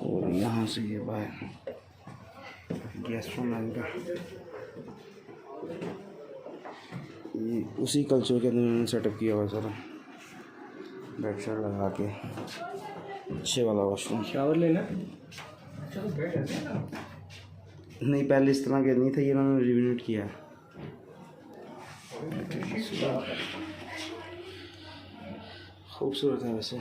और यहाँ से ये बाहर गेस्ट रूम का, ये उसी कल्चर के अंदर उन्होंने सेटअप किया हुआ सारा, बेड शेड लगा के, अच्छे वाला वॉशरूम। शावर लेना नहीं, पहले इस तरह के नहीं था, ये उन्होंने रिनोवेट किया। खूबसूरत है वैसे।